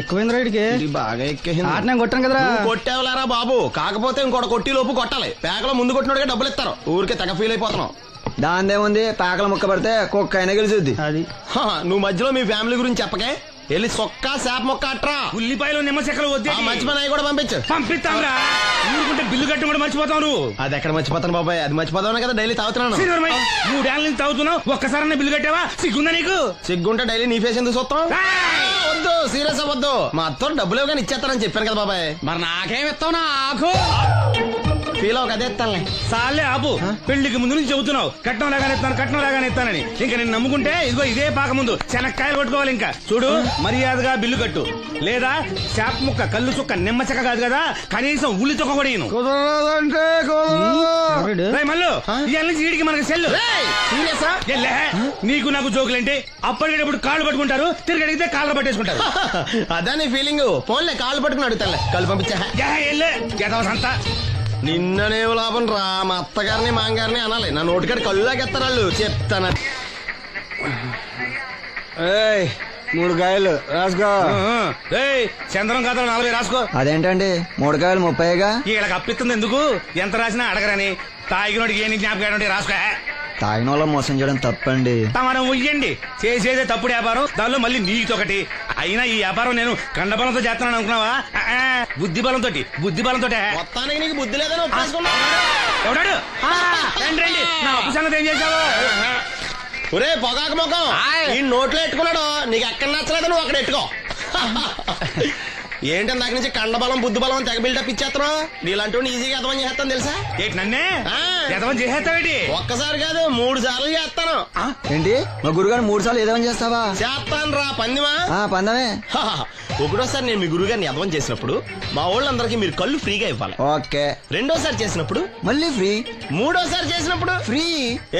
ఎక్కువైంది రైడ్కి బాగా ఎక్కేసింది. ఆట నేను కొట్టాను కదరా. కొట్టేవలేరా బాబు, కాకపోతే ఇంకోటి కొట్టి లోపు కొట్టాలి. పేకలో ముందు కొట్టినోడికే డబ్బులు ఇస్తారు. ఊరికే తెగ ఫీల్ అయిపోతున్నావు. దాందేముంది, పేకల ముక్క పడితే కుక్క అయినా గెలిచుద్ది. అది నువ్వు మధ్యలో మీ ఫ్యామిలీ గురించి చెప్పకే. వెళ్ళి సొక్క శాప మొక్క అట్రా. ఉల్లిపాయలు నిమ్మ చెక్కలు వద్దే మంచి పని అవి కూడా పంపించు. పంపిస్తాంరా. ఊరుకుంటే బిల్లు కట్టి కూడా మర్చిపోతావు నువ్వు. అది ఎక్కడ మర్చిపోతాను బాబాయ్, అది మర్చిపోతావు కదా డైలీ తాగుతున్నాను. 3 ఏళ్ళ నుంచి తాగుతున్నావు, ఒక్కసారి బిల్లు కట్టావా? సిగ్గుందా నీకు? సిగ్గుంటే డైలీ నీ ఫేస్ ఎందుకు చూస్తాం? వద్దు, సీరియస్ అవ్వద్దు. మా అత్తో డబ్బులు ఇవ్వగానే ఇచ్చేస్తానని చెప్పాను కదా బాబాయ్. మరి నాకేం ఇస్తావు? నాకు ఫీల్ అవ్వక అదే ఇస్తానులే. సాలే ఆపు. పెళ్లికి ముందు నుంచి చెబుతున్నావు కట్నం లాగానే ఇస్తానని. ఇంకా నేను నమ్ముకుంటే ఇదిగో ఇదే పాక ముందు శనక్కాయలు కొట్టుకోవాలి. ఇంకా చూడు, మర్యాదగా బిల్లు కట్టు, లేదా చేప ముక్క, కళ్ళు చుక్క, నిమ్మ చెక్క కాదు కదా, కనీసం ఉల్లి చుక్క కూడా ఇయ్యను. మళ్ళీ ఇవాళ నుంచి వీడికి మనకి సెల్లు. నీకు నాకు జోకులేంటి? అప్పటికేటప్పుడు కాళ్ళు పట్టుకుంటారు, తిరిగి అడిగితే కాళ్ళు పట్టేసుకుంటారు. అదే నీ ఫీలింగ్. ఫోన్లే కాళ్ళు పట్టుకుని అడుగుతానులే. కళ్ళు పంపించా. సంతా నిన్ననే లాభం రా. మా అత్తగారిని మాంగారిని అనాలి. నా నోటికాడ కళ్ళు లాగేస్తారు వాళ్ళు. చెప్తాను. 3 కాయలు రాసుకో. చంద్రం కథలు 40 రాసుకో. అదేంటండి 3 కాయలు 30గా? వీళ్ళకి అప్పిస్తుంది ఎందుకు? ఎంత రాసినా అడగరని. తాగినోడికి ఏ జ్ఞాపకం రాసుకో. తాగిన వాళ్ళ మోసం చేయడం తప్పండి. మనం ఉయ్యండి, చేసేదే తప్పుడు వ్యాపారం, దానిలో మళ్ళీ నీతోకటి. అయినా ఈ వ్యాపారం నేను కండబలంతో చేస్తున్నాను అనుకున్నావా? బుద్ధి బలంతో. మొత్తానికి నీకు బుద్ధి లేదని ఒప్పేసుకున్నావు. ఎవడాడు? రండి, నా అప్పు సంగతి ఏం చేశావు? ఒరే పొగాకు ముఖం, ఈ నోట్లో ఎట్టుకున్నాడు. నీకు ఎక్కడ నచ్చలేదు, నువ్వు అక్కడ ఎట్టుకో. ఏంటి దాని నుంచి కండబలం బుద్ధి బలం తెగ బిల్డప్ ఇచ్చేస్తున్నావు. నీలాంటి ఈజీగా ఎదవని చేస్తాను తెలుసా? ఏంటి నన్నే ఎదవని చేసేస్తావేటి? ఒక్కసారి కాదు 3 సార్లు చేస్తాను. ఏంటి మా గురుగారు 3 సార్లు ఎదవని చేస్తావా? చేస్తాను రా పందిమా. పందమే. ఒకటోసారి నేను మీ గురుగారిని ఎదవని చేసినప్పుడు మా వాళ్ళందరికీ మీరు కళ్ళు ఫ్రీగా ఇవ్వాలి. ఓకే. రెండోసారి చేసినప్పుడు మళ్ళీ ఫ్రీ. మూడోసారి చేసినప్పుడు ఫ్రీ.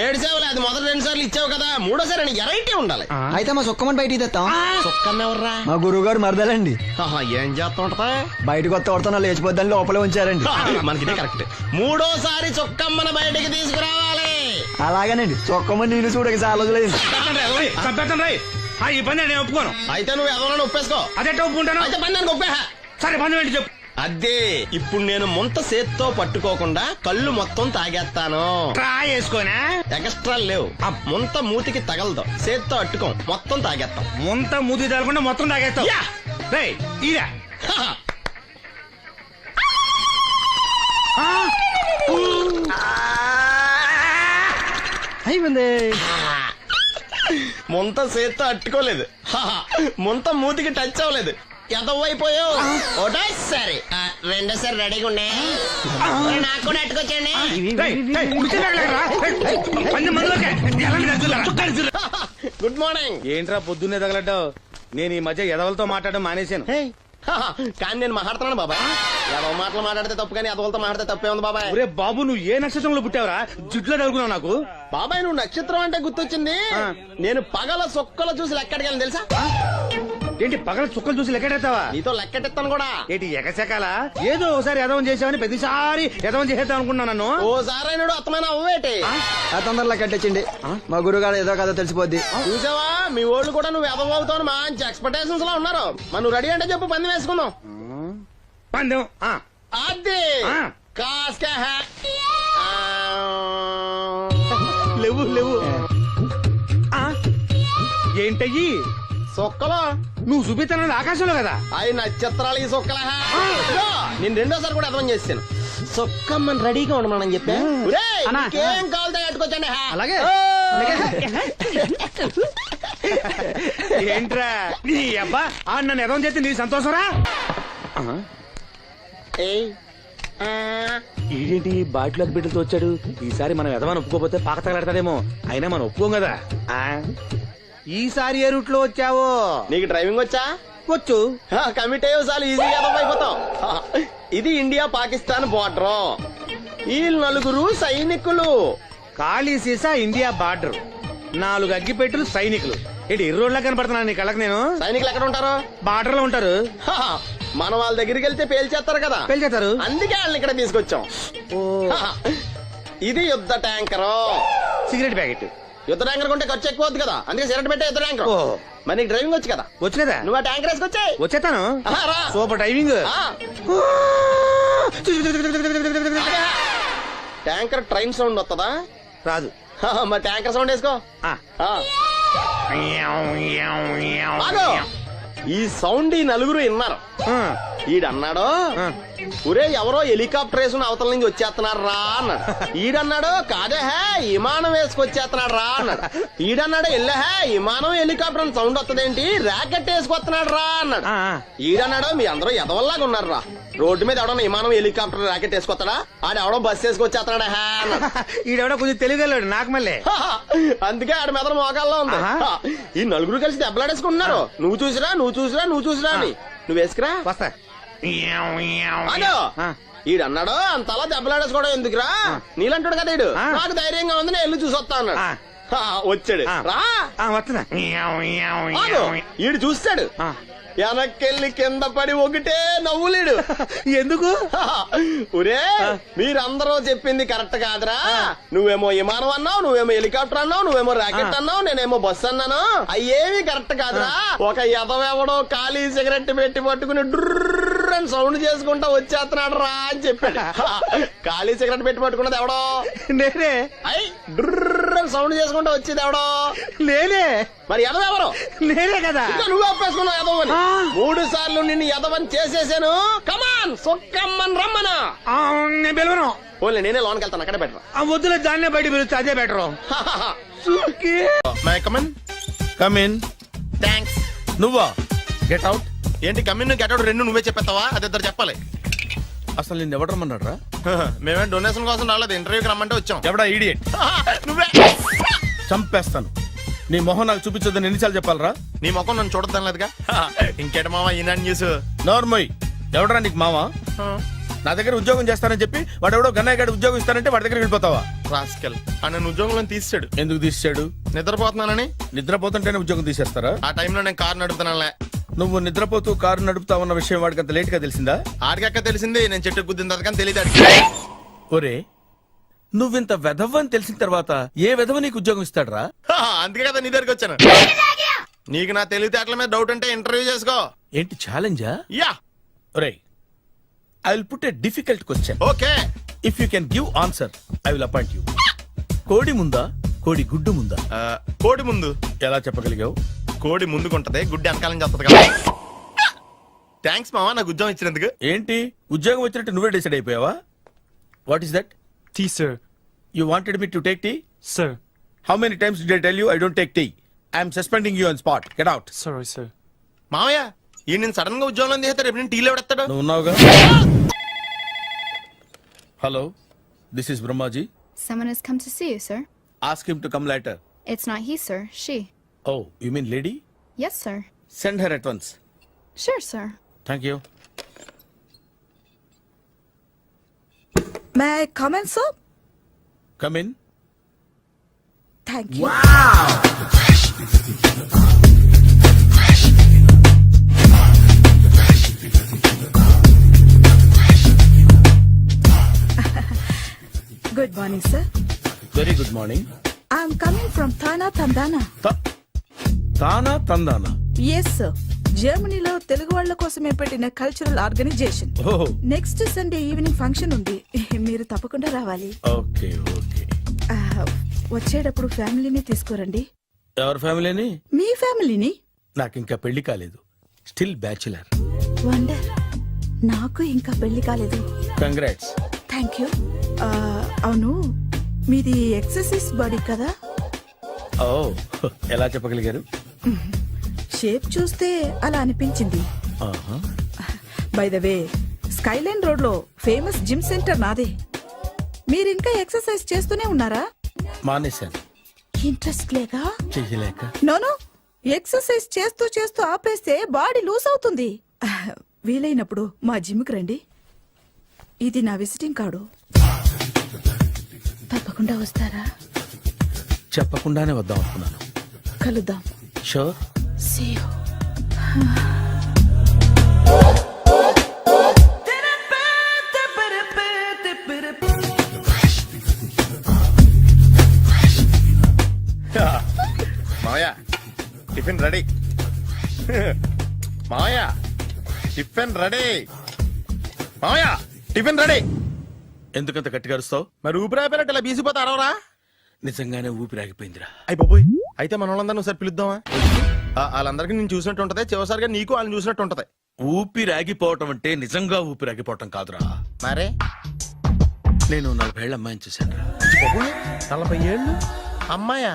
7 సేవలు. అది మొదటి 2 సార్లు ఇచ్చావు కదా, మూడోసారి ఎరైటీ ఉండాలి. అయితే మా సుక్కమని బయటికి తెస్తాం. సుక్కమ్మెవర్రా? మా గురువుగారు మరదలండి. ఏం చేస్తుంటా? బయటకు వస్తే కొడుతున్నా లేచిపోద్దని లోపలే ఉంచారండి. మనకి కరెక్ట్. మూడోసారి చొక్కమ్మని బయటికి తీసుకురావాలి. అలాగేనండి. చొక్కమని నేను చూడక చాలా రోజులైంది. ఈ పని నేను ఒప్పుకోను. అయితే నువ్వు ఎవరైనా ఒప్పేసుకో. అదే ఒప్పుకుంటాను. అయితే పని దానికి ఒప్పే. సరే పని ఏంటి చెప్పు. అదే ఇప్పుడు నేను ముంత చేత్తో పట్టుకోకుండా కళ్ళు మొత్తం తాగేస్తాను. ట్రై చేసుకోనా? ఎక్స్ట్రా లేవు. ముంత మూతికి తగలదు, చేత్తో అట్టుకోం, మొత్తం తాగేస్తాం. ముంత మూతి తగలకుండా మొత్తం తాగేస్తాం. ఇరా అయిపోయింది. ముంత చేత్తో అట్టుకోలేదు, ముంత మూతికి టచ్ అవ్వలేదు. ఎదవైపోయావు. ఒకటోసారి రెండోసారి రెడీగా ఉండే. నాకు కూడా అట్టుకొచ్చండి. Good morning. ఏంట్రా పొద్దున్నే తగలడ్డావు? నేను ఈ మధ్య ఎదవలతో మాట్లాడడం మానేశాను. కానీ నేను మాట్లాడుతున్నాను బాబాయ్. ఎదవ మాటలు మాట్లాడితే తప్పు, కానీ ఎదవలతో మాట్లాడితే తప్పే ఉంది బాబాయ్. ఒరే బాబు, నువ్వు ఏ నక్షత్రంలో పుట్టావురా? జుట్లో తగులుకున్నావు నాకు. బాబాయ్ నువ్వు నక్షత్రం అంటే గుర్తొచ్చింది. నేను పగల సొక్కలు చూసి లెక్కడికి తెలుసా? ఏంటి పగల చుక్కలు చూసి లెక్కెడతావా? నీతో లెక్కెట్టిస్తాను కూడా. ఏంటి ఎగసెకాల? ఏదో ఒకసారి ఎదవం చేసావని ప్రతిసారి ఎదవం చేసేద్దాం అనుకున్నా నన్ను. ఓసారి అయినాడు అత్తమైన అవ్వేటి. తొందరలో కట్టించండి. మా గురుగారు ఏదో కదా తెలిసిపోద్ది. చూసావా, మీ వాళ్ళు కూడా నువ్వు ఎదవ అవుతావు మంచి ఎక్స్పెక్టేషన్స్ లో ఉన్నారు. మరి నువ్వు రెడీ అంటే చెప్పు, పందెం వేసుకుందాం. పందెం అది కాస్క లేవు ఏంటయ్యి సొక్కలో నువ్వు చూపిస్తానది ఆకాశంలో కదా? అవి నక్షత్రాలు ఈ సొక్కల. నేను రెండోసారి కూడా అర్థం చేస్తాను. సొక్కమ్మని రెడీగా ఉండమని చెప్పా. ఏం కావాలితే కట్టుకోవచ్చండి. అలాగే. ఏంట్రా నీ అబ్బా నన్ను ఎదవం చేస్తే నీ సంతోషరా? ఏంటి బాటిలోకి బిడ్డలతో వచ్చాడు? ఈసారి మనం ఎదవని ఒప్పుకోపోతే పాక తగలడతాడేమో. అయినా మనం ఒప్పుకోం కదా. ఈసారి ఏ రూట్ లో వచ్చావో? నీకు డ్రైవింగ్ వచ్చా? వచ్చు. కమిట్ అయ్యే చాలు ఈజీగా అయిపోతావు. ఇది ఇండియా పాకిస్తాన్ బోర్డర్. ఈ 4 సైనికులు. ఖాళీ సీసా ఇండియా బార్డర్, 4 అగ్గిపెట్టులు సైనికులు. ఏంటి ఇర్రోడ్లా కనపడుతున్నాను నీ కళ్ళకి నేను? సైనికులు ఎక్కడ ఉంటారు? బార్డర్ లో ఉంటారు. మనం వాళ్ళ దగ్గరికి వెళ్తే పేల్చేస్తారు కదా. పేల్చేస్తారు. అందుకే వాళ్ళని ఇక్కడ తీసుకొచ్చాం. ఇది యుద్ధ ట్యాంకరు. Cigarette packet. యుద్ధ ట్యాంకర్ కొంటే ఖర్చు ఎక్కువ అవుతుంది కదా, అందుకే సిగరెట్ పెట్టే యుద్ధ ట్యాంకర్. ఓ. మరి నీకు డ్రైవింగ్ వచ్చు కదా, వచ్చు కదా, నువ్వు ఆ ట్యాంకర్ వేసుకొచ్చాయి. వచ్చేస్తాను. రా. Super driving. Tanker train sound వస్తుందా? రాదు. మరి ట్యాంకర్ సౌండ్ వేసుకో. ఆ. ఆగు. ఈ సౌండ్ ఈ నలుగురు విన్నారు. ఈడన్నాడు, ఒరే ఎవరో హెలికాప్టర్ వేసుకుని అవతల నుంచి వచ్చేస్తున్నారు రా అన్నాడు. ఈడన్నాడు, కాదే హే విమానం వేసుకొచ్చేస్తున్నాడు రా అన్నాడు. ఈడన్నాడు, ఎల్లహే విమానం హెలికాప్టర్ అని సౌండ్ వస్తుందేంటి, ర్యాకెట్ వేసుకొస్తున్నాడు రా అన్నాడు. ఈడన్నాడు, మీ అందరూ ఎదవల్లాగా ఉన్నారు రా, రోడ్డు మీద ఎవడన్నా విమానం హెలికాప్టర్ ర్యాకెట్ వేసుకొస్తాడా, ఆడెవడో బస్సు వేసుకొచ్చేస్తున్నాడా హే అన్నాడు. ఈడెవడో కొంచెం తెలియగలడు నాకు మళ్ళీ. అందుకే ఆడ మెదడు మోకాల్లో ఉంది. ఈ నలుగురు కలిసి దెబ్బలాడేసుకుంటున్నారు. నువ్వు చూసిరా అని. నువ్వు వేసుకురా. వస్తా. ఈడన్నాడు, అంతలా దెబ్బలాడేసుకోవడం ఎందుకురా, నీలంటాడు కదా ఈడు, నాకు ధైర్యంగా ఉంది నేను వెళ్ళి చూసొస్తా అన్నాడు. వచ్చాడు రా. వస్తున్నా. ఈడు చూస్తాడు, వెనక్కెళ్ళి కింద పడి ఒకటే నవ్వులేడు. ఎందుకు? ఒరే మీరందరూ చెప్పింది కరెక్ట్ కాదురా, నువ్వేమో విమానం అన్నావు, నువ్వేమో హెలికాప్టర్ అన్నావు, నువ్వేమో రాకెట్ అన్నావు, నేనేమో బస్సు అన్నాను, అయ్యేవి కరెక్ట్ కాదురా. ఒక ఎదవెవడో ఖాళీ సిగరెట్ పెట్టి పట్టుకుని డుర్ర్ అని సౌండ్ చేసుకుంటా వచ్చేస్తున్నాడు రా అని చెప్పాడు. ఖాళీ సిగరెట్ పెట్టి పట్టుకున్నది ఎవడో? నేనే. అయ్యి డుర్ర్ అని సౌండ్ చేసుకుంటా వచ్చేది ఎవడో? నేనే. మరి ఎదవెవరు? నేనే కదా. నువ్వు అప్పేసుకున్నావు ఎదవని. 3 సార్లు నిన్ను ఎదవని చేసేసాను. కమాన్ సొక్కమ్మన్ రమ్మను. నేను పిలవను. ఓన్లీ నేనే లోన్కి వెళ్తాను, అక్కడే బెటర్. ఆ వద్దులే, దాన్నే బయట పిలుస్తా, అదే బెటరు. కమిన్. థ్యాంక్స్. నువ్వా? Get out. ఏంటి కమిన్ గెట్ అవుట్ రెండు నువ్వే చెప్పేస్తావా? అది ఇద్దరు చెప్పాలి. అసలు నిన్ను ఎవడు రమ్మన్నాడు రా? మేమే డొనేషన్ కోసం రాలేదు, ఇంటర్వ్యూకి రమ్మంటే వచ్చాం. ఎవడా ఈడియట్? నువ్వే. చంపేస్తాను. నీ మొహం నాకు చూపించొద్దని ఎన్నిసార్లు చెప్పాలరా? నీ ముఖం నన్ను చూడద్దాం లేదుగా. ఇంకేట మామ ఈనాడు న్యూస్. నోర్మోయ్. ఎవడరా నీకు మావా? నా దగ్గర ఉద్యోగం చేస్తానని చెప్పి వాడెవడో గన్నయ్య గారి ఉద్యోగం ఇస్తానంటే వాడి దగ్గర వెళ్ళిపోతావా? రాస్కెల్ నన్ను ఉద్యోగంలో తీసాడు. ఎందుకు తీసాడు? నిద్రపోతున్నానని. నిద్రపోతుంటేనే ఉద్యోగం తీసేస్తారా? ఆ టైంలో నేను కారు నడుపుతున్నానులే. నువ్వు నిద్రపోతూ కారు నడుపుతావన్న విషయం వాడికి అంత లేట్ గా తెలిసిందా? ఆడికక్క తెలిసింది, నేను చెట్టు గుద్దిన తర్వాత కానీ తెలియదు. ఒరే నువ్వింత వెధవ్ అని తెలిసిన తర్వాత ఏ వెధవ నీకు ఉద్యోగం ఇస్తాడరా? అందుకే కదా నీ దగ్గరికి వచ్చాను. నీకు నా తెలివితేటల మీద డౌట్ అంటే ఇంటర్వ్యూ చేసుకో. ఏంటి ఛాలెంజా? యా. ఒరే I will put a difficult question. Okay. If you can give answer I will appoint you. కోడి ముందా కోడి గుడ్డు ముందా? కోడి ముందు. ఎలా చెప్పగలిగావు? కోడి ముందుకుంటది, గుడ్డి వెనకాలం చేస్తుంది కదా. థ్యాంక్స్ మామా నాకు ఉద్యోగం ఇచ్చినందుకు. ఏంటి ఉద్యోగం వచ్చినట్టు నువ్వే డిసైడ్ అయిపోయావా? What is that? Tea, sir. You wanted me to take tea? Sir. How many times did I tell you I don't take tea? I am suspending you on spot. Get out. Sorry, sir. మామయ్య ఈ నేను sudden గా ఉద్యోగంలో తీస్తాడు, రేపు నేను టీలో పెడతాడు. నువ్వు ఉన్నావుగా. Hello, this is Brahmaji. Someone has come to see you, sir. Ask him to come later. It's not he, sir. She. Oh, you mean lady? Yes, sir. Send her at once. Sure, sir. Thank you. May I come in, sir? Come in. Thank you. Good morning, sir. Very good morning. I'm coming from Thana, Tandana. తానా తందానా? Yes, sir. జర్మనీలో తెలుగు వాళ్ళ కోసమే పెట్టిన cultural organisation. Oh, next Sunday evening function ఉంది, మీరు తప్పకుండా రావాలి. okay, okay. వచ్చేటప్పుడు ఫ్యామిలీని తీసుకురండి. ఎవరి ఫ్యామిలీని? మీ ఫ్యామిలీని. నాకు ఇంకా పెళ్లి కాలేదు. Still bachelor. వండర్. నాకు ఇంకా పెళ్లి కాలేదు. కంగ్రాట్స్. Thank you. అవును మీది ఎక్సర్సైజ్ బాడీ కదా? ఓ ఎలా చెప్పగలిగారు? షేప్ చూస్తే అలా అనిపించింది. By the way skyline road లో ఫేమస్ జిమ్ సెంటర్ నాదే. మీరు ఇంకా ఎక్సర్సైజ్ చేస్తూనే ఉన్నారా? మానేశాను. ఇంట్రెస్ట్ లేక? చెయ్యలేక. నోను, ఎక్సర్సైజ్ చేస్తూ చేస్తూ ఆపేస్తే బాడీ లూజ్ అవుతుంది. వీలైనప్పుడు మా జిమ్కి రండి. ఇది నా విజిటింగ్ కార్డు. తప్పకుండా వస్తారా? చెప్పకుండానే వద్దాం అనుకున్నాను. కలుద్దాం. షూర్. See you. మావయ్య టిఫిన్ రెడీ. మావయ్య టిఫిన్ రెడీ. ఎందుకంత గట్టిగా అరుస్తావు? మరి ఊపిరి అయిపోయినట్టు ఇలా బీసిపోతే అరవరా? నిజంగానే ఊపిరాగిపోయిందిరా. అయ్యి బాబోయ్, అయితే మన వాళ్ళందరినీ ఒకసారి పిలుద్దామా? వాళ్ళందరికీ నేను చూసినట్టు ఉంటది, చివరిసారిగా నీకు వాళ్ళని చూసినట్టు ఉంటది. ఊపిరాగిపోవటం అంటే నిజంగా ఊపిరాగిపోవటం కాదురా. మరే నేను 40 ఏళ్ళ అమ్మాయిని చూశాను రా. 40 ఏళ్ళు అమ్మాయా?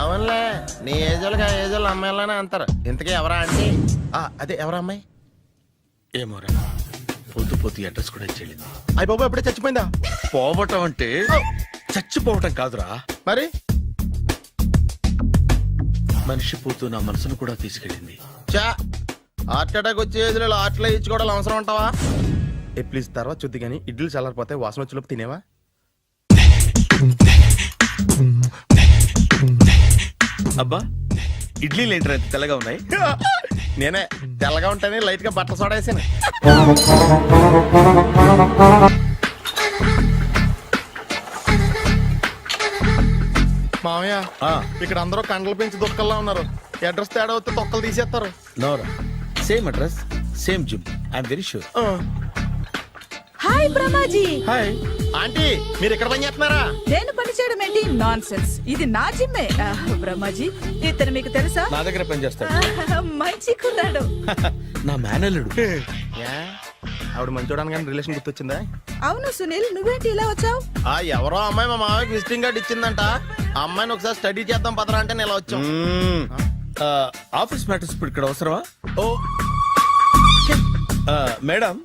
అవునులే, నీ ఏజోళ్ళకి ఆ ఏజోళ్ళు అమ్మాయిలానే అంటారు. ఇంతకీ ఎవరా అంటే? అదే ఎవరా అమ్మాయి? ఏమోరా, పొద్దు పొద్దు అడ్రస్ కూడా చెల్లింది. అయ్యి బాబు ఎప్పుడే చచ్చిపోయిందా? పోవటం అంటే చచ్చిపోవటం కాదురా, మరి మనిషి పోతూ నా మనసును కూడా తీసుకెళ్ళింది. చా, హార్ట్ అటాక్ వచ్చే ఏజ్లో హార్ట్లో ఇచ్చుకోవడం అవసరం ఉంటావా? ప్లీజ్ తర్వాత చూద్ది కానీ ఇడ్లీ చల్లారిపోతే వాసన వచ్చేలోపు తినేవా? అబ్బా, ఇడ్లీలు ఏంట్రా ఇంత తెల్లగా ఉన్నాయి? నేనే తెల్లగా ఉంటానే లైట్ గా బట్టలు సోడా వేసాను. మామయ్య, ఇక్కడ అందరూ కండలు పెంచి దుక్కల్లా ఉన్నారు. అడ్రస్ తేడా వస్తే తొక్కలు తీసేస్తారు. నోరా, same address same gym, I'm very sure. Hi Brahmaji. Hi aunty, మీరు ఇక్కడ పని చేస్తున్నారా? నేను పని చేయడం ఏంటి? Nonsense. ఇది నా జిమ్మే. బ్రహ్మాజీ, ఇతను మీకు తెలుసా? నా దగ్గర పని చేస్తాడు. మంచి కుర్రాడు. నా మేనల్లుడు. ఆవిడ మంచోడానికి కానీ రిలేషన్ గుర్తొచ్చిందా? అవును సునీల్, నువ్వేంటి ఇలా వచ్చావు? ఎవరో అమ్మాయి మా మామయ్యకి విజిటింగ్ కార్డ్ ఇచ్చిందంట. ఆ అమ్మాయిని ఒకసారి స్టడీ చేద్దాం పదరా అంటే నేను ఇలా వచ్చాం. ఆఫీస్ మ్యాటర్స్ ఇప్పుడు ఇక్కడ అవసరమా? ఓ మేడం,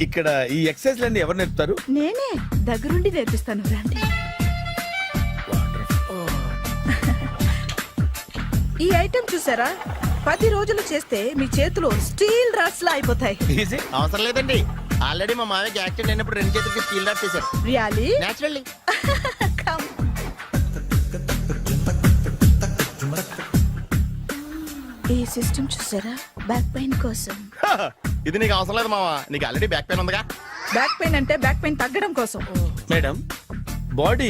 ఇక్కడ ఈ ఎక్సర్సైజ్ లన్నీ ఎవరు నేర్పుతారు? నేనే దగ్గరుండి నేర్పిస్తాను, రండి. ఈ ఐటెం చూసారా? 10 రోజులు చేస్తే మీ చేతులు స్టీల్ రాట్స్ లా అయిపోతాయి. ఈజీ. అవసరం లేదండి, ఆల్రెడీ మా మామయ్యకి యాక్సిడెంట్ అయినప్పుడు 2 చేతులకి స్టీల్ డాట్ చేశారు. రియల్లీ? నేచురల్లీ. Come. ఈ సిస్టమ్ చూసారా? బ్యాక్ పెయిన్ కోసం. ఇది నీకు అవసరం లేదు మావా, నీకు ఆల్రెడీ బ్యాక్ పెయిన్ ఉందిగా. బ్యాక్ పెయిన్ అంటే బ్యాక్ పెయిన్ తగ్గడం కోసం. మేడం, బాడీ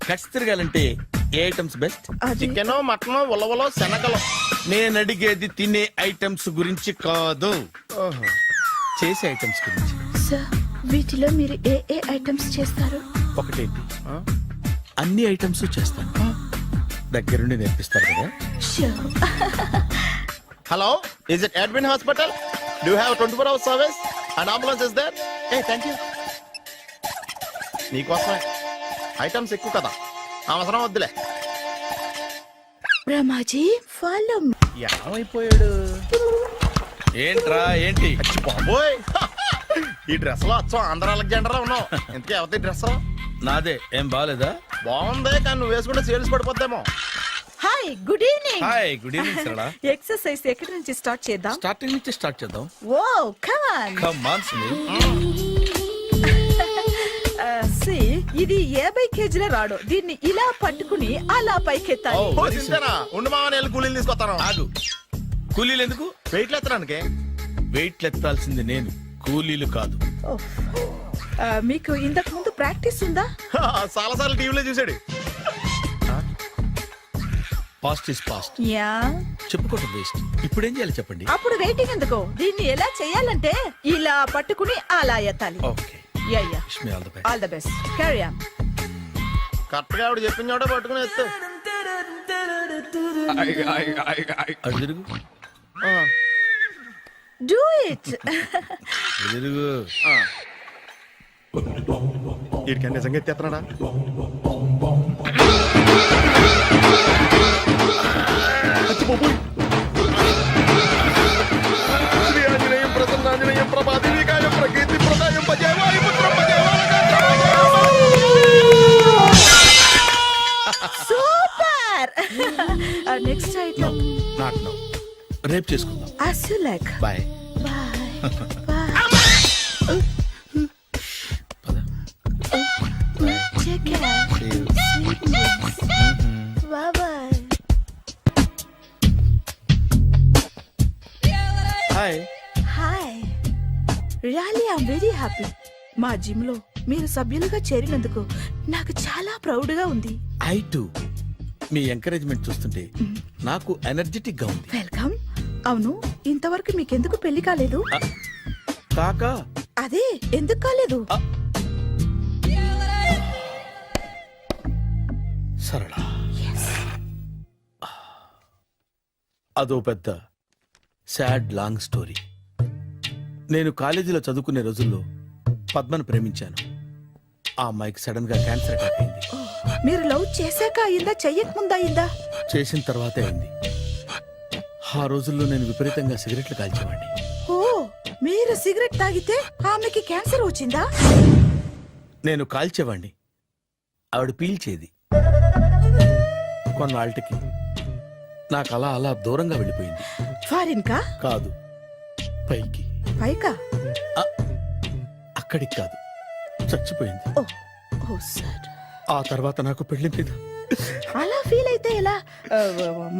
కట్స్ తిరగాలంటే ఏ ఐటమ్స్ బెస్ట్? అది చికెన్, మటన్, ఉలవలో, శనగలు. నేను అడిగేది తినే ఐటమ్స్ గురించి కాదు, చేసే ఐటమ్స్ గురించి. సార్, వీటిలో మీరు ఏ ఏ ఐటమ్స్ చేస్తారు? ఒకటేంటి, అన్ని ఐటమ్స్ చేస్తాను. దగ్గరుండి నేర్పిస్తారు కదా. Sure. Hello, is it admin hospital? Do have 24 hours service and ambulance is there? Thank you. నీకోసమే ఐటమ్స్ ఎక్కువ కదా, అవసరం వద్దులే. Brahmaji, follow me. ఏమైపోయాడు? ఏంట్రా ఏంటి? అచ్చి బాబోయ్, ఈ డ్రెస్ లో అచ్చం ఆంధ్ర అలెగ్జాండర్ ఉన్నావు. ఇంతకీ ఎవరి డ్రెస్? నాదే. ఏం బాగాలేదా? బాగుంది, కానీ నువ్వు వేసుకుంటే సేల్స్ పడిపోద్దేమో. Hi, good evening. Hi, good evening Sarala. Exercise ఎక్కడి నుంచి స్టార్ట్ చేద్దాం? స్టార్టింగ్ నుంచి స్టార్ట్ చేద్దాం. Oh come on. Come on Sunil. See, ఇది 50 కేజీల రాడు. దీన్ని ఇలా పట్టుకుని అలా పైకెత్తాలి. Oh. ఓ, చింతేనా? ఉండు మామ, నేను కూలీలు తీసుకొస్తాను. ఆగు. కూలీలు ఎందుకు? వెయిట్లు ఎత్తడానికి. వెయిట్ ఎత్తాల్సింది నేను, కూలీలు కాదు. ఓహ్. మీకు ఇంతకు ముందు ప్రాక్టీస్ ఉందా? చాలా సార్లు టీవీలో చూసాడు. Past is past, yeah. చెప్పుకోవటం వేస్ట్. ఇప్పుడు ఏం చేయాలి చెప్పండి. అప్పుడు వెయిటింగ్ ఎందుకు? దీన్ని ఎలా చేయాలంటే ఇలా పట్టుకుని అలా ఎత్తాలి. Okay, yeah yeah. Wish me all the best. All the best. Carry on. Correct గా ఆవిడ చెప్పిన చోట పట్టుకుని ఎత్తు. అటు తిరుగు, డూ ఇట్. అటు తిరుగు. వీడికి నిజంగా ఎత్తేస్తున్నాడా? అచ్చి బాబోయ్. శ్రీ ఆంజనేయం ప్రసన్నాంజనేయం ప్రభాదేవికాయం ప్రకీర్తి ప్రదాయం భజే వాయుపుత్రం భజే super. Next item. Not now, రేపు చేసుకుందాం. as you like. Bye. Bye. Bye. పద. Take care. See you. Sweet dreams. Bye bye. Hi. Hi. Really, I'm very happy. మా జిమ్ లో మీరు సభ్యులుగా చేరినందుకు నాకు చాలా ప్రౌడ్ గా ఉంది. I to. మీ ఎంకరేజ్మెంట్ చూస్తుంటే నాకు ఎనర్జెటిక్ గా ఉంది. వెల్కమ్. అవును, ఇంతవరకు మీకెందుకు పెళ్లి కాలేదు? కాకా అదే ఎందుకు కాలేదు? సరళ, అదో పెద్ద సాడ్ లాంగ్ స్టోరీ. నేను కాలేజీలో చదువుకునే రోజుల్లో పద్మను ప్రేమించాను. ఆ అమ్మాయికి సడన్ గా క్యాన్సర్ అటాక్ అయింది. మీరు లవ్ చేశాక అయిందా, చెయ్యక ముందా అయిందా? చేసిన తర్వాతే అయింది. ఆ రోజుల్లో నేను విపరీతంగా సిగరెట్లు కాల్చేవాడిని. ఓ, మీరు సిగరెట్ తాగితే ఆమెకి క్యాన్సర్ వచ్చిందా? నేను కాల్చేవాణ్ణి, ఆవిడ పీల్చేది. కొన్నాళ్ళకి నాకు అలా అలా దూరంగా వెళ్ళిపోయింది. ఫారిన్ కా? కాదు, పైకి. పైకా? అక్కడికి కాదు, చచ్చిపోయింది. ఓ ఓ సార్. ఆ తర్వాత నాకు పెళ్లి మీద అలా ఫీల్ అయితే ఎలా?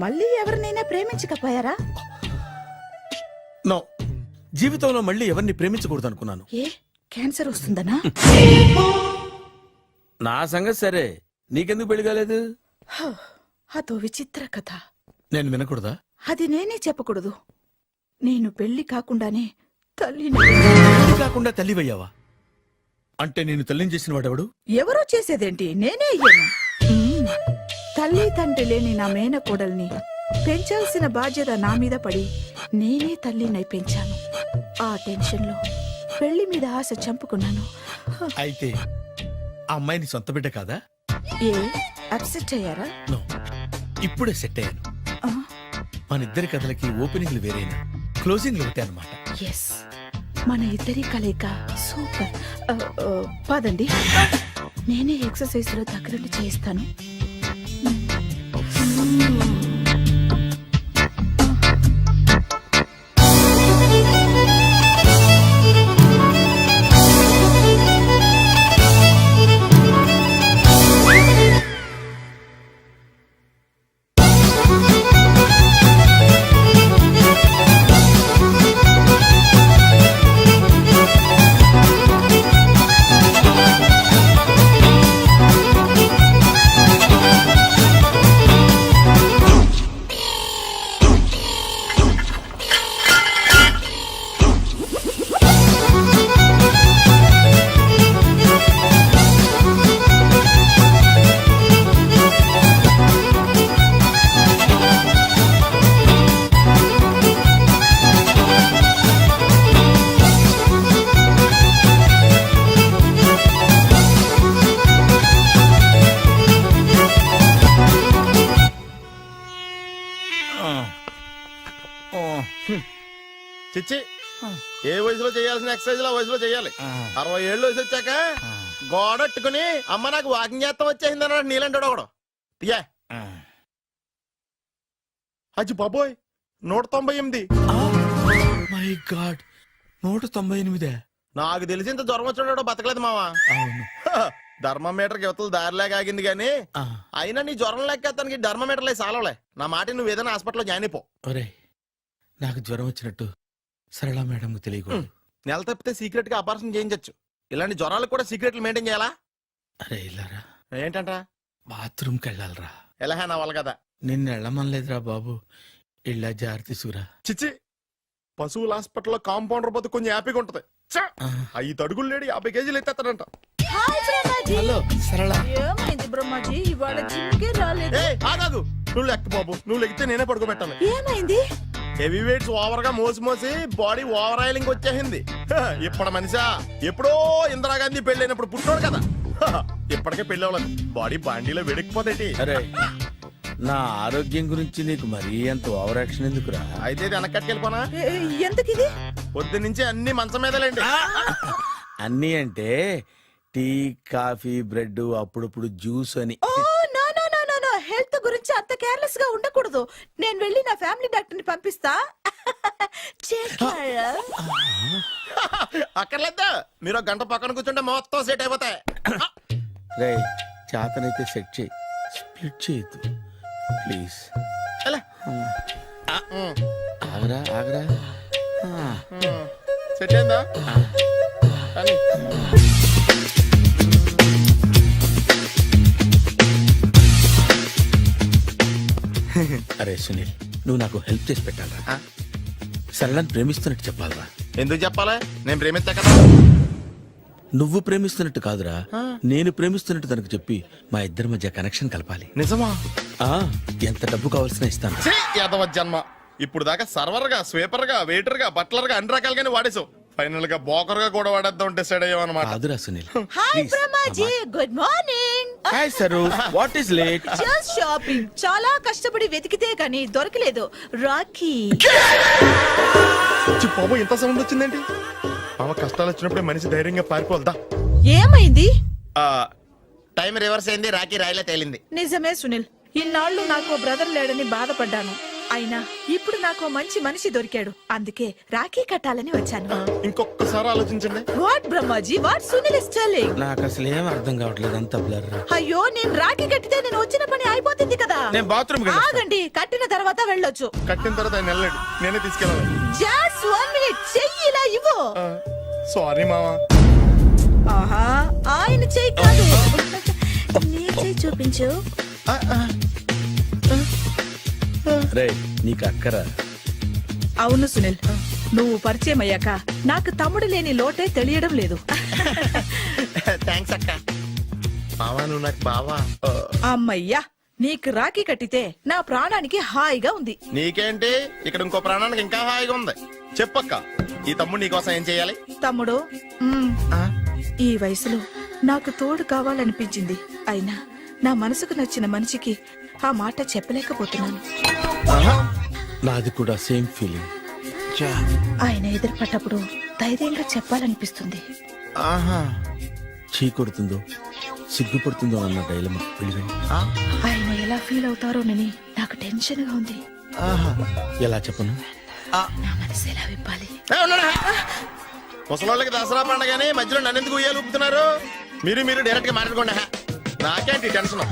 మళ్ళీ ఎవరినైనా ప్రేమించకపోయారా? నో, జీవితంలో మళ్ళీ ఎవరిని ప్రేమించకూడదు అనుకున్నాను. ఏ, క్యాన్సర్ వస్తుందనా? నా సంగతి సరే, నీకెందుకు పెళ్లి కాలేదు? అదో విచిత్ర కథ. నేను వినకూడదా? అది నేనే చెప్పకూడదు. నేను పెళ్లి కాకుండానే తల్లిని. పెళ్లి కాకుండా తల్లివయ్యావా? అంటే నేను తల్లిని చేసిన వాడెవడు? ఎవరో చేసేదేంటి, నేనే అయ్యాను. తల్లి తండ్రి లేని నా మేనకోడల్ని పెంచాల్సిన బాధ్యత నా మీద పడి నేనే తల్లినై పెంచాను. ఆ టెన్షన్ లో పెళ్లి మీద ఆశ చంపుకున్నాను. అయితే ఆ అమ్మాయిని సొంత బిడ్డ కాదా? ఏ, అప్సెట్ అయ్యారా? నో, ఇప్పుడే సెట్ అయ్యాను. ఆ, మన ఇద్దరి కథలకి ఓపెనింగ్లు వేరేనా, క్లోజింగ్లు ఒకటే అనమాట. ఎస్, మన ఇద్దరి కలయిక సూపర్. పదండి, నేనే ఎక్సర్సైజ్ లో దగ్గరుండి చేయిస్తాను. చిచ్చి, ఏ వయసులో చేయాల్సిన ఎక్సర్సైజ్ ఆ వయసులో చేయాలి. 60 ఏళ్ళు వయసు వచ్చాక గోడట్టుకుని అమ్మ నాకు వాకింగ్ చేస్తాం వచ్చేసింది అన్నాడు నీలంటాడు ఒకడు. తీయా అచ్చి బాబోయ్, 198. My God, 198. నాకు తెలిసి ఇంత జ్వరం వచ్చాడో బతకలేదు మావా. అవును. ధర్మమీటర్ యువతలు దారిలాగా ఆగింది గానీ అయినా నీ జ్వరం లెక్క అతనికి ధర్మమీటర్లే సాలవలే. నా మాట నువ్వు ఏదైనా హాస్పిటల్లో జాయిన్ అయిపో. ఒరే, నాకు జ్వరం వచ్చినట్టు సరళ మేడం తెలియకూడదు. నెల తప్పితే సీక్రెట్ గా ఆపరేషన్ చేయించచ్చు. ఇలాంటి జ్వరాలకు కూడా సీక్రెట్లు మెయింటైన్ చేయాలా? అరే ఇల్లారా, ఏంటంట? బాత్రూమ్కి వెళ్ళాలరా. ఎలా నా వాళ్ళ కదా. నిన్ను వెళ్ళమనలేదురా బాబు, ఇళ్ళ జారి తీసుకురా. చిచ్చి, పశువుల హాస్పిటల్లో కాంపౌండర్ పోతే కొంచెం హ్యాపీగా ఉంటది. 5 అడుగులు లేడి 50 కేజీలు ఎత్తేస్తాడంట. హలో సరళ. ఏమైంది బ్రహ్మాజీ, ఇవాళ జిమ్కే రాలేదు? ఆగాదు, నువ్వు లెక్క బాబు. నువ్వు లెక్కితే నేనే పడుకోబెట్టాలి. ఏమైంది? హెవీ వెయిట్స్ ఓవర్ గా మోసి మోసి బాడీ ఓవర్ ఆయిలింగ్ వచ్చేసింది. ఇప్పుడు మనిషా ఎప్పుడో ఇందిరాగాంధీ పెళ్ళైనప్పుడు పుట్టినోడు కదా. ఇప్పటికే పెళ్లి అవ్వలేదు, బాడీ బాండీలో వెడికిపోతేటి. అరే, నా ఆరోగ్యం గురించి నీకు మరీ అంత ఓవర్ యాక్షన్ ఎందుకురా? అయితే వెనకట్టుకెళ్ళిపోనా? ఎందుకు ఇది? పొద్దు నుంచి అన్ని మంచం మీదలేండి. అన్నీ అంటే టీ, కాఫీ, బ్రెడ్, అప్పుడప్పుడు జ్యూస్ అని. Oh no no no no no, health గురించి అంత కేర్లెస్ గా ఉండకూడదు. నేను వెళ్ళి నా ఫ్యామిలీ డాక్టర్ ని పంపిస్తా. అక్కర్లేదు, మీరు 1 గంట పక్కన కూర్చుంటే మొత్తం సెట్ అయిపోతాయి. రే, చేతనైతే సెట్ చేయి, స్ప్లిట్ చేయొద్దు ప్లీజ్. ఎలా? ఆగరా ఆగరా. సెట్ అయిందా? కానీ అరే సునీల్, నువ్వు నాకు హెల్ప్ చేసి పెట్టాలరా. సరళని ప్రేమిస్తున్నట్టు చెప్పాలరా. ఎందుకు చెప్పాలి? నేను ప్రేమిస్తా కదా. నువ్వు ప్రేమిస్తున్నట్టు కాదురా, నేను ప్రేమిస్తున్నట్టు తనకు చెప్పి మా ఇద్దరి మధ్య కనెక్షన్ కలపాలి. నిజమా? ఆ ఎంత డబ్బు కావాల్సిన ఇస్తాను. ఛీ, యాదవ జన్మ. ఇప్పుడు దాకా సర్వర్ గా, స్వీపర్ గా, వెయిటర్ గా, బట్లర్ గా అన్ని రకాలుగానే వాడేసావు. ఫైనల్ గా బోకర్ గా కూడా వాడేద్దాం డిసైడ్ అయ్యామన్నమాట. కాదురా Sunil. Hi Brahmaji, good morning. Hi sir, what is late? Just shopping. చాలా కష్టపడి వెతికితే గానీ దొరకలేదు. రాఖీ. బాబు ఇంత సౌండ్ వచ్చిందేంటి? మామ కష్టాలు వచ్చినప్పుడే మనిషి ధైర్యంగా పారిపోద్దా. ఏమైంది? టైం రివర్స్ అయింది, రాకీ రాయిలా తేలింది. నిజమే సునీల్, ఇన్నాళ్ళు నాకు బ్రదర్ లేడని బాధపడ్డాను. అయినా ఇప్పుడు నాకు మంచి మనిషి దొరికాడు. అందుకే రాఖీ కట్టాలని వచ్చాను. ఇంకొకసారి ఆలోచించండి. What Brahmaji, what Sunil is telling? నాకు అసలు ఏం అర్థం కావట్లేదు, అంత బ్లర్. అయ్యో, నేను రాఖీ కట్టితే నేను వచ్చిన పని అయిపోతుంది కదా. నేను బాత్రూమ్ ఆగండి, కట్టిన తర్వాత వెళ్ళొచ్చు. కట్టిన తర్వాత ఆయన వెళ్ళాడు, నేనే తీసుకెళ్ళాలి. జస్ట్ 1 మినిట్, చెయ్యి ఇలా ఇవ్వు. సారీ మామా. ఆహా, ఆయన చెయ్యి కాదు, నీ చెయ్యి చూపించు. రే నీకు అక్కరా. అవును సునీల్, నువ్వు పరిచయం అయ్యాక నాకు తమ్ముడు లేని లోటే తెలియడం లేదు. థ్యాంక్స్ అక్క. మావా నువ్వు నాకు బావా. అమ్మయ్యా, నీకు రాఖీ కట్టితే నా ప్రాణానికి హాయిగా ఉంది. నీకేంటి, ఇక్కడ ఇంకో ప్రాణానికి ఇంకా హాయిగా ఉంది. చెప్పక్క, ఈ తమ్ముడు నీకోసం ఏం చేయాలి? తమ్ముడు, ఈ వయసులో నాకు తోడు కావాలనిపించింది. అయినా నా మనసుకు నచ్చిన మనిషికి ఆ మాట చెప్పలేకపోతున్నాను. నాది కూడా సేమ్ ఫీలింగ్. ఆయన ఎదురుపడ్డప్పుడు ధైర్యంగా చెప్పాలనిపిస్తుంది. చీ కొడుతుందో సిగ్గుపడుతుందో అన్న డైలమా. ఆయన ఎలా ఫీల్ అవుతారోనని నాకు టెన్షన్ గా ఉంది. ఎలా చెప్పను? నా మనసు ఎలా విప్పాలి? ముసలోళ్ళకి దసరా పండగని మధ్యలో నన్ను ఎందుకు ఉయ్యాలు ఊపుతున్నారు? మీరు డైరెక్ట్ గా మాట్లాడుకోండి. నాకేంటి టెన్షన్?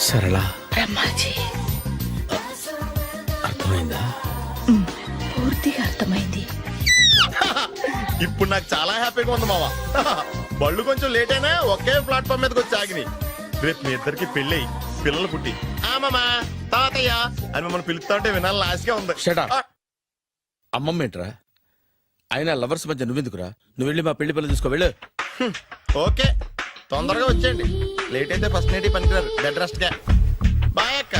సరళ, బ్రహ్మాజీ, అర్థమైందా? పూర్తిగా అర్థమైంది. ఇప్పుడు నాకు చాలా హ్యాపీగా ఉంది మావా. బళ్ళు కొంచెం లేట్ అయినా ఒకే ప్లాట్ఫామ్ మీదకి వచ్చి ఆగినాయి. రేపు మీ ఇద్దరికి పెళ్ళి పిల్లలు పుట్టి మామా తాతయ్య అని మిమ్మల్ని పిలుస్తా ఉంటే వినాలని ఆశగా ఉంది. Shut up. అమ్మమ్మ ఏంట్రా? అయినా లవర్స్ మధ్య నువ్వెందుకురా? నువ్వు వెళ్ళి మా పెళ్లి పిల్లలు చూసుకో, వెళ్ళు. ఓకే, తొందరగా వచ్చేయండి. లేట్ అయితే ఫస్ట్ నైట్ పనికిరారు. బెడ్ రెస్ట్ గా. బాయ్ అక్క.